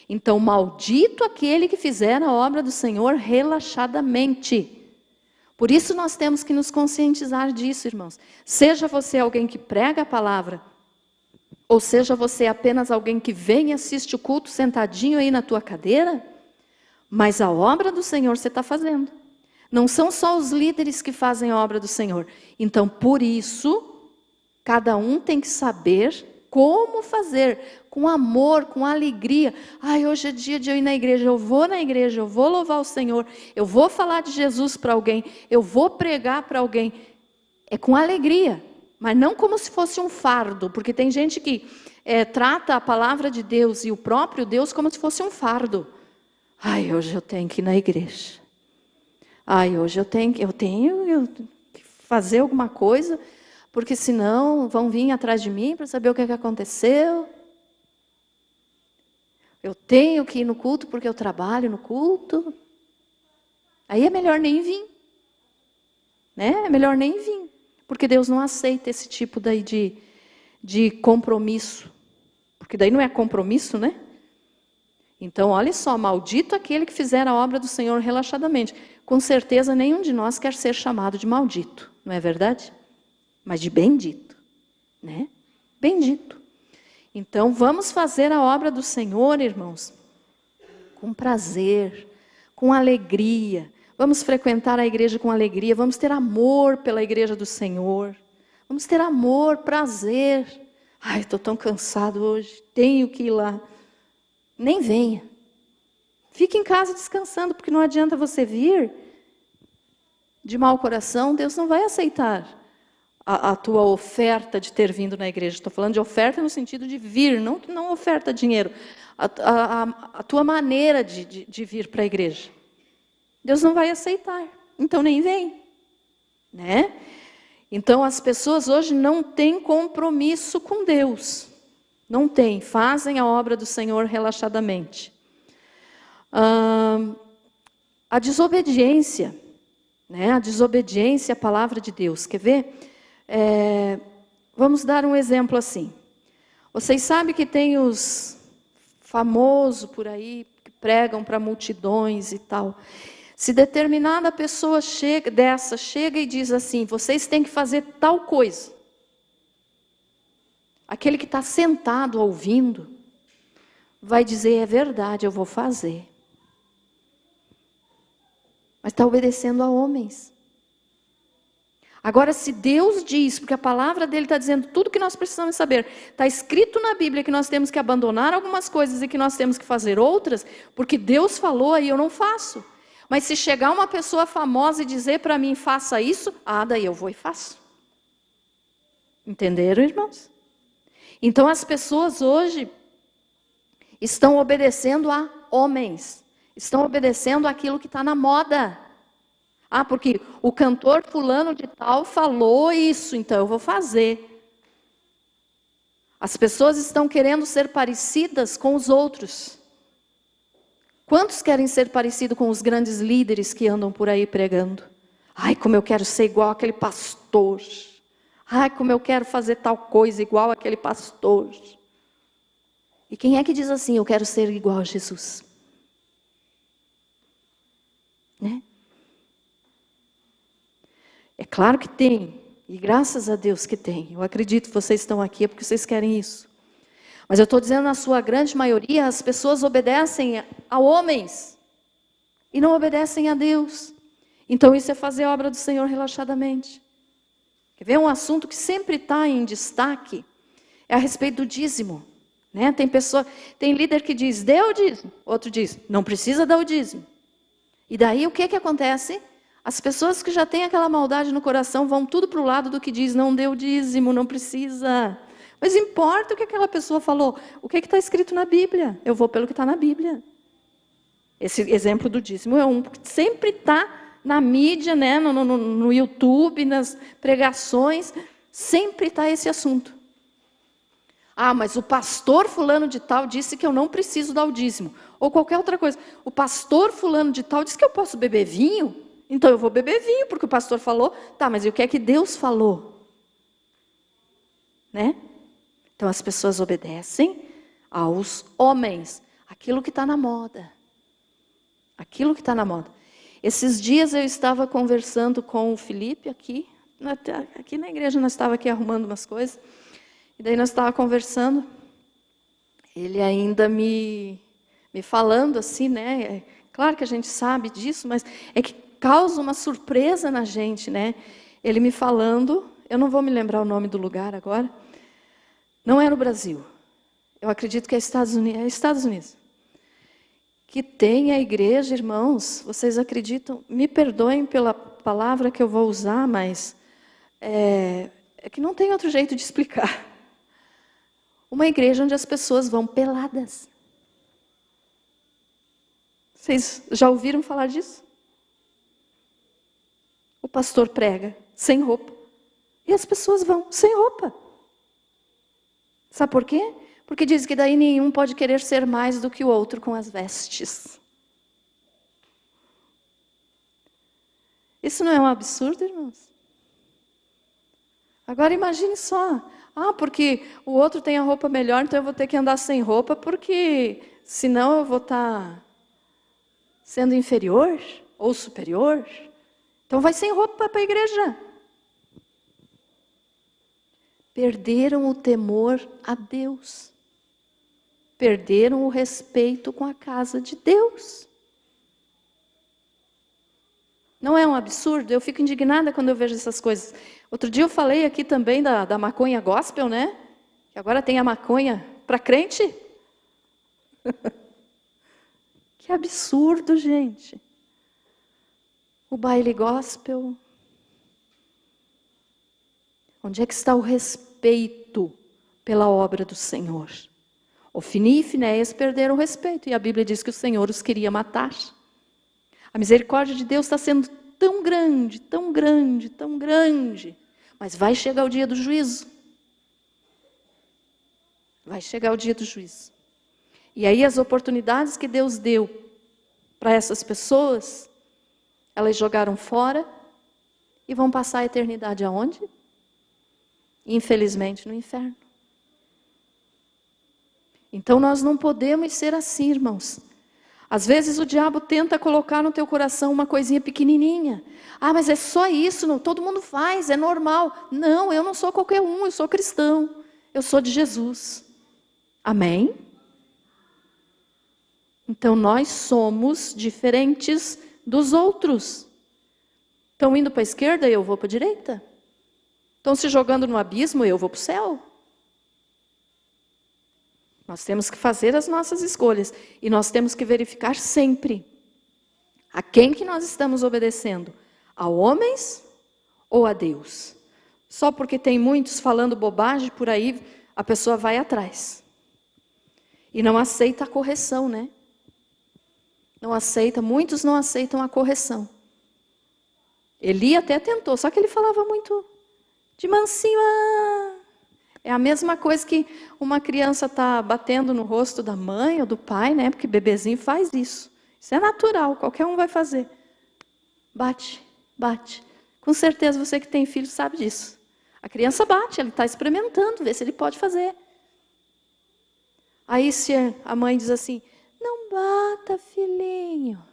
Então, maldito aquele que fizer a obra do Senhor relaxadamente. Por isso nós temos que nos conscientizar disso, irmãos. Seja você alguém que prega a palavra, ou seja você apenas alguém que vem e assiste o culto sentadinho aí na tua cadeira, mas a obra do Senhor você está fazendo. Não são só os líderes que fazem a obra do Senhor. Então, por isso, cada um tem que saber como fazer, com amor, com alegria. Hoje é dia de eu ir na igreja, eu vou na igreja, eu vou louvar o Senhor, eu vou falar de Jesus para alguém, eu vou pregar para alguém. É com alegria, mas não como se fosse um fardo, porque tem gente que trata a palavra de Deus e o próprio Deus como se fosse um fardo. Hoje eu tenho que ir na igreja. Hoje eu tenho que fazer alguma coisa, porque senão vão vir atrás de mim para saber o que aconteceu. Eu tenho que ir no culto porque eu trabalho no culto. Aí é melhor nem vir. Né? É melhor nem vir. Porque Deus não aceita esse tipo daí de compromisso. Porque daí não é compromisso, né? Então, olha só, maldito aquele que fizer a obra do Senhor relaxadamente. Com certeza, nenhum de nós quer ser chamado de maldito, não é verdade? Mas de bendito. né? Bendito. Então, vamos fazer a obra do Senhor, irmãos, com prazer, com alegria. Vamos frequentar a igreja com alegria, vamos ter amor pela igreja do Senhor. Vamos ter amor, prazer. Ai, estou tão cansado hoje, tenho que ir lá. Nem venha. Fique em casa descansando, porque não adianta você vir de mau coração, Deus não vai aceitar a tua oferta de ter vindo na igreja. Estou falando de oferta no sentido de vir, não oferta dinheiro. A tua maneira de vir para a igreja. Deus não vai aceitar, então nem vem. Né? Então as pessoas hoje não têm compromisso com Deus. Não têm, fazem a obra do Senhor relaxadamente. A desobediência, né? A desobediência à palavra de Deus. Quer ver? Vamos dar um exemplo assim. Vocês sabem que tem os famosos por aí, que pregam para multidões e tal. Se determinada pessoa chega e diz assim, vocês têm que fazer tal coisa. Aquele que está sentado ouvindo, vai dizer, é verdade, eu vou fazer. Mas está obedecendo a homens. Agora, se Deus diz, porque a palavra dele está dizendo tudo que nós precisamos saber, está escrito na Bíblia que nós temos que abandonar algumas coisas e que nós temos que fazer outras, porque Deus falou, aí eu não faço. Mas se chegar uma pessoa famosa e dizer para mim, faça isso, daí eu vou e faço. Entenderam, irmãos? Então as pessoas hoje estão obedecendo a homens, estão obedecendo aquilo que está na moda. Porque o cantor fulano de tal falou isso, então eu vou fazer. As pessoas estão querendo ser parecidas com os outros. Quantos querem ser parecidos com os grandes líderes que andam por aí pregando? Ai, como eu quero ser igual aquele pastor. Ai, como eu quero fazer tal coisa igual aquele pastor. E quem é que diz assim, eu quero ser igual a Jesus? Né? É claro que tem, e graças a Deus que tem. Eu acredito que vocês estão aqui é porque vocês querem isso. Mas eu estou dizendo, na sua grande maioria, as pessoas obedecem a homens e não obedecem a Deus. Então isso é fazer a obra do Senhor relaxadamente. Quer ver um assunto que sempre está em destaque? É a respeito do dízimo. Né? Tem líder que diz, dê o dízimo. Outro diz, não precisa dar o dízimo. E daí o que acontece? As pessoas que já têm aquela maldade no coração vão tudo para o lado do que diz, não dê o dízimo, não precisa. Mas importa o que aquela pessoa falou. O que está escrito na Bíblia? Eu vou pelo que está na Bíblia. Esse exemplo do dízimo é um que sempre está na mídia, né, no YouTube, nas pregações, sempre está esse assunto. Mas o pastor fulano de tal disse que eu não preciso dar o dízimo. Ou qualquer outra coisa. O pastor fulano de tal disse que eu posso beber vinho. Então eu vou beber vinho, porque o pastor falou. Tá, mas e o que é que Deus falou? Né? Então as pessoas obedecem aos homens. Aquilo que está na moda. Aquilo que está na moda. Esses dias eu estava conversando com o Felipe aqui na igreja, nós estávamos aqui arrumando umas coisas. E daí nós estávamos conversando, ele ainda me falando assim, né? Claro que a gente sabe disso, mas é que causa uma surpresa na gente, né? Ele me falando, eu não vou me lembrar o nome do lugar agora, não é no Brasil, eu acredito que é Estados Unidos. Que tem a igreja, irmãos, vocês acreditam, me perdoem pela palavra que eu vou usar, mas é que não tem outro jeito de explicar. Uma igreja onde as pessoas vão peladas. Vocês já ouviram falar disso? O pastor prega sem roupa. E as pessoas vão sem roupa. Sabe por quê? Porque diz que daí nenhum pode querer ser mais do que o outro com as vestes. Isso não é um absurdo, irmãos? Agora imagine só. Porque o outro tem a roupa melhor, então eu vou ter que andar sem roupa, porque senão eu vou estar sendo inferior ou superior. Então vai sem roupa para a igreja. perderam o temor a Deus. Perderam o respeito com a casa de Deus. Não é um absurdo? Eu fico indignada quando eu vejo essas coisas. Outro dia eu falei aqui também da maconha gospel, né? Que agora tem a maconha para crente. Que absurdo, gente. O baile gospel. Onde é que está o respeito pela obra do Senhor? Ofni e Finéias perderam o respeito, e a Bíblia diz que o Senhor os queria matar. A misericórdia de Deus está sendo tão grande, tão grande, tão grande, mas vai chegar o dia do juízo. Vai chegar o dia do juízo. E aí as oportunidades que Deus deu para essas pessoas, elas jogaram fora e vão passar a eternidade aonde? Infelizmente no inferno. Então nós não podemos ser assim, irmãos. Às vezes o diabo tenta colocar no teu coração uma coisinha pequenininha. Ah, mas é só isso, não, todo mundo faz, é normal. Não, eu não sou qualquer um, eu sou cristão. Eu sou de Jesus. Amém? Então nós somos diferentes dos outros. Estão indo para a esquerda, eu vou para a direita. Estão se jogando no abismo, eu vou para o céu. Nós temos que fazer as nossas escolhas. E nós temos que verificar sempre a quem que nós estamos obedecendo. A homens ou a Deus? Só porque tem muitos falando bobagem por aí, a pessoa vai atrás. E não aceita a correção, né? Não aceita, muitos não aceitam a correção. Eli até tentou, só que ele falava muito de mansinho. É a mesma coisa que uma criança está batendo no rosto da mãe ou do pai, né? Porque bebezinho faz isso. Isso é natural, qualquer um vai fazer. Bate, bate. Com certeza você que tem filho sabe disso. A criança bate, ele está experimentando, vê se ele pode fazer. Aí se a mãe diz assim, não bata, filhinho.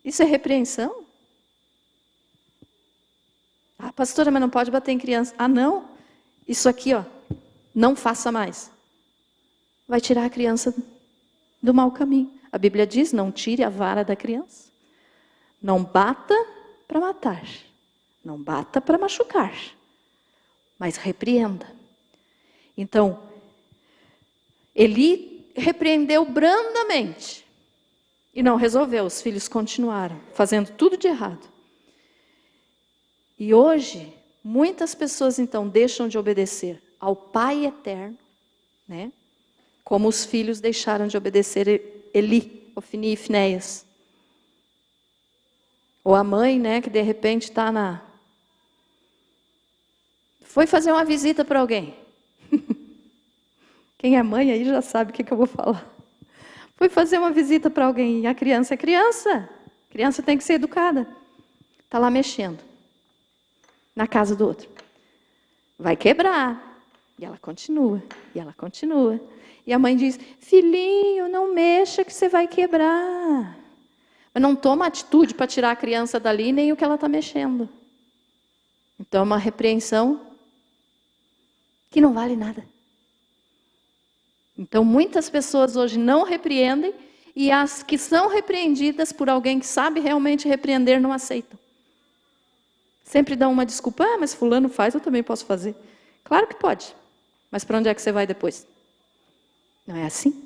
Isso é repreensão? Ah, pastora, mas não pode bater em criança. Ah, não? Isso aqui, ó, não faça mais. Vai tirar a criança do mau caminho. A Bíblia diz, não tire a vara da criança. Não bata para matar. Não bata para machucar. Mas repreenda. Então, Eli repreendeu brandamente. E não resolveu, os filhos continuaram fazendo tudo de errado. E hoje, muitas pessoas então deixam de obedecer ao Pai eterno, né? Como os filhos deixaram de obedecer Eli, Ofni e Finéias. Ou a mãe, né, que de repente está foi fazer uma visita para alguém. Quem é mãe aí já sabe o que eu vou falar. Foi fazer uma visita para alguém e a criança é criança. A criança tem que ser educada. Está lá mexendo na casa do outro. Vai quebrar. E ela continua, e ela continua. E a mãe diz, filhinho, não mexa que você vai quebrar. Mas não toma atitude para tirar a criança dali, nem o que ela está mexendo. Então é uma repreensão que não vale nada. Então muitas pessoas hoje não repreendem, e as que são repreendidas por alguém que sabe realmente repreender não aceitam. Sempre dão uma desculpa, mas fulano faz, eu também posso fazer. Claro que pode, mas para onde é que você vai depois? Não é assim?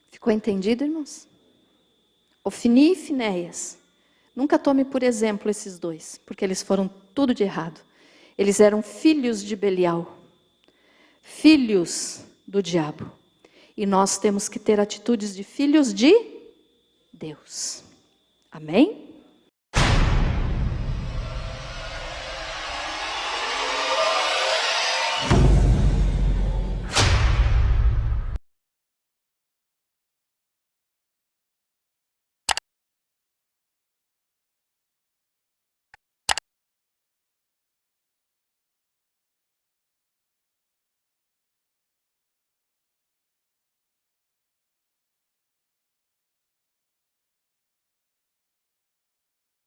Ficou entendido, irmãos? Ofni e Finéias. Nunca tome por exemplo esses dois, porque eles foram tudo de errado. Eles eram filhos de Belial, filhos do diabo. E nós temos que ter atitudes de filhos de Deus. Amém?